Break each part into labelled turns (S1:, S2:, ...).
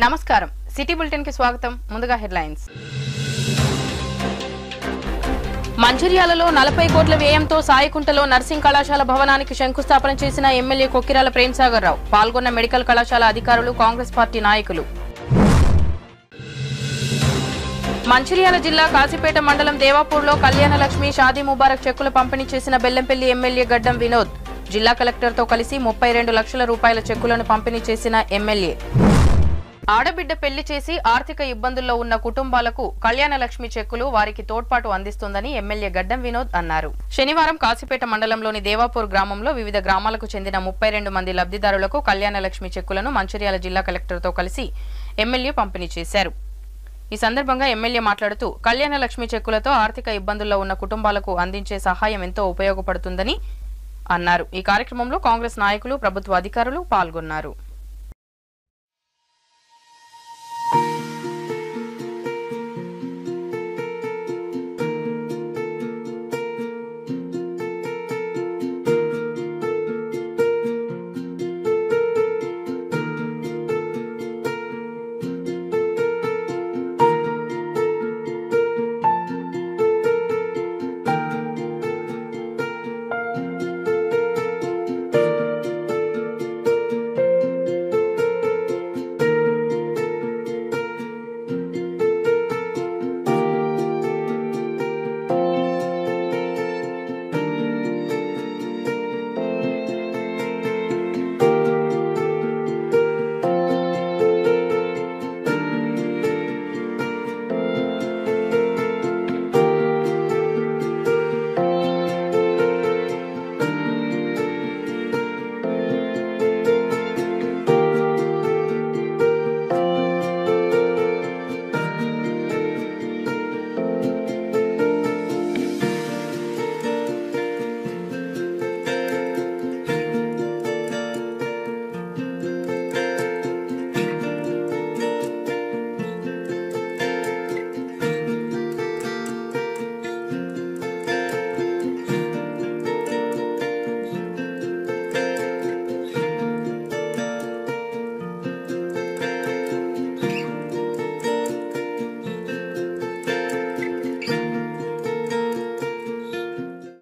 S1: నమస్కారం city bulletin కి స్వాగతం ముందుగా హెడ్లైన్స్ మంచిర్యాలలో 40 కోట్ల వ్యయంతో సాయికుంటలో నర్సింగ్ కళాశాల భవనానికి శంకుస్థాపన చేసిన ఎమ్మెల్యే కొక్కిరాల ప్రేమసాగర్ రావు పాల్గొన్న మెడికల్ కళాశాల అధికారులు కాంగ్రెస్ పార్టీ నాయకులు మంచిర్యాల జిల్లా కాశీపేట మండలం దేవాపూర్లో కళ్యాణలక్ష్మి షాదీ ముబారక్ చెక్కులు పంపిణీ చేసిన బెల్లంపల్లి ఎమ్మెల్యే గడ్డం వినోద్ జిల్లా కలెక్టర్తో కలిసి 32 లక్షల రూపాయల చెక్కులను పంపిణీ చేసిన ఎమ్మెల్యే ఆడబిడ్డ పెళ్లి చేసి ఆర్థిక ఇబ్బందుల్లో ఉన్న కుటుంబాలకు కళ్యాణలక్ష్మి చెక్కులు వారికి తోడ్పాటు అందిస్తుందని ఎమ్మెల్యే గడ్డం వినోద్ అన్నారు. శనివారం కాశీపేట మండలంలోని దేవాపూర్ గ్రామంలో వివిధ గ్రామాలకు చెందిన 32 మంది లబ్ధిదారులకు కళ్యాణలక్ష్మి చెక్కులను మంచిర్యాల జిల్లా కలెక్టర్తో కలిసి ఎమ్మెల్యే పంపిణీ చేశారు. ఈ సందర్భంగా ఎమ్మెల్యే మాట్లాడుతూ కళ్యాణలక్ష్మి చెక్కులతో ఆర్థిక ఇబ్బందుల్లో ఉన్న కుటుంబాలకు అందించే సహాయం ఎంతో ఉపయోగపడుతుందని అన్నారు. ఈ కార్యక్రమంలో కాంగ్రెస్ నాయకులు, ప్రభుత్వ అధికారులు పాల్గొన్నారు.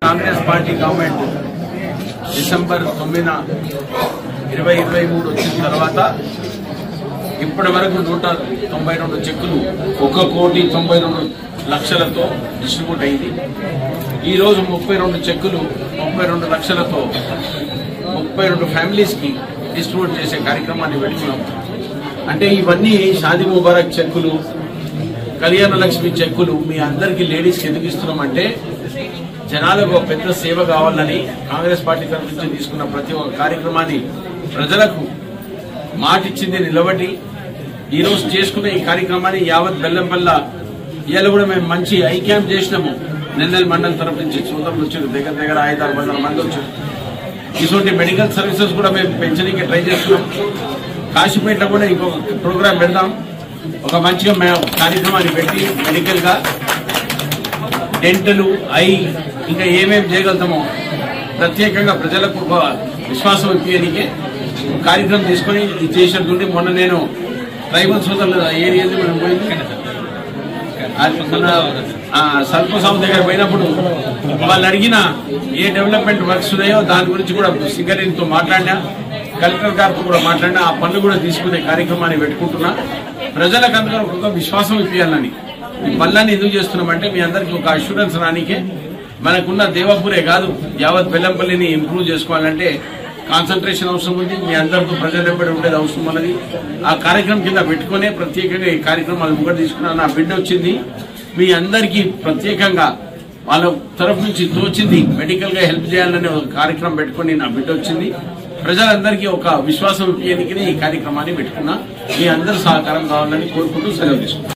S2: కాంగ్రెస్ పార్టీ గవర్నమెంట్ డిసెంబర్ 9న 2023 వచ్చిన తర్వాత ఇప్పటి వరకు 192 చెక్కులు 1,92,00,000తో డిస్ట్రిబ్యూట్ అయింది. ఈరోజు 32 చెక్కులు 32 లక్షలతో 32 ఫ్యామిలీస్ కి డిస్ట్రిబ్యూట్ చేసే కార్యక్రమాన్ని పెట్టుకున్నాం. అంటే ఇవన్నీ షాదీ ముబారక్ చెక్కులు, కళ్యాణలక్ష్మి చెక్కులు మీ అందరికీ లేడీస్కి ఎందుకు ఇస్తున్నామంటే జనాలకు ఒక పెద్ద సేవ కావాలని కాంగ్రెస్ పార్టీ తరఫు నుంచి తీసుకున్న ప్రతి ఒక్క కార్యక్రమాన్ని ప్రజలకు మాటిచ్చింది నిలబడి ఈరోజు చేసుకున్న ఈ కార్యక్రమాన్ని యావత్ బెల్లంపల్ల ఇవాళ కూడా మేము మంచి ఐ క్యాంప్ చేసినాము. నెల్లెల్ మండలం తరఫు నుంచి సోదరులు వచ్చారు, దగ్గర 500-600 మంది వచ్చారు. ఇటువంటి మెడికల్ సర్వీసెస్ కూడా మేము పెంచడానికి ట్రై చేస్తున్నాం. కాశీపేటలో కూడా ఇంకొక ప్రోగ్రాం పెడదాం. ఒక మంచిగా మేము కార్యక్రమాన్ని పెట్టి మెడికల్ గా డెంటల్, ఐ ఇంకా ఏమేమి చేయగలుగుతామో ప్రత్యేకంగా ప్రజలకు ఒక విశ్వాసం ఇప్పించడానికి కార్యక్రమం తీసుకుని ఇది చేసినట్టుండి మొన్న నేను ట్రైబల్ సోదరులు ఏరియాలో మనం పోయింది సల్పసాగు దగ్గర పోయినప్పుడు వాళ్ళు అడిగిన ఏ డెవలప్మెంట్ వర్క్స్ ఉన్నాయో దాని గురించి కూడా సింగరేణితో మాట్లాడినా, కలెక్టర్ గారితో కూడా మాట్లాడినా ఆ పనులు కూడా తీసుకునే కార్యక్రమాన్ని పెట్టుకుంటున్నా. ప్రజలకు అందరూ ఒక విశ్వాసం ఇప్పించాలని ఈ పనులన్నీ ఎందుకు చేస్తున్నామంటే మీ అందరికీ ఒక అష్యూరెన్స్ రానికే. మనకున్న దేవాపూరే కాదు యావత్ బెల్లంపల్లిని ఇంప్రూవ్ చేసుకోవాలంటే కాన్సన్ట్రేషన్ అవసరం ఉంది. మీ అందరితో ప్రజలు వెంబడి ఉండేది అవసరం ఉన్నది. ఆ కార్యక్రమం కింద పెట్టుకునే ప్రత్యేకంగా ఈ కార్యక్రమాలు ముగ్గురు తీసుకున్నా. నా బిడ్డ వచ్చింది, మీ అందరికీ ప్రత్యేకంగా వాళ్ళ తరఫు నుంచి తోచింది మెడికల్ గా హెల్ప్ చేయాలనే ఒక కార్యక్రమం పెట్టుకుని నా బిడ్డ వచ్చింది. ప్రజలందరికీ ఒక విశ్వాసం ఇప్పించడానికి ఈ కార్యక్రమాన్ని పెట్టుకున్నా. మీ అందరూ సహకారం కావాలని కోరుకుంటూ సెలవు తీసుకున్నాను.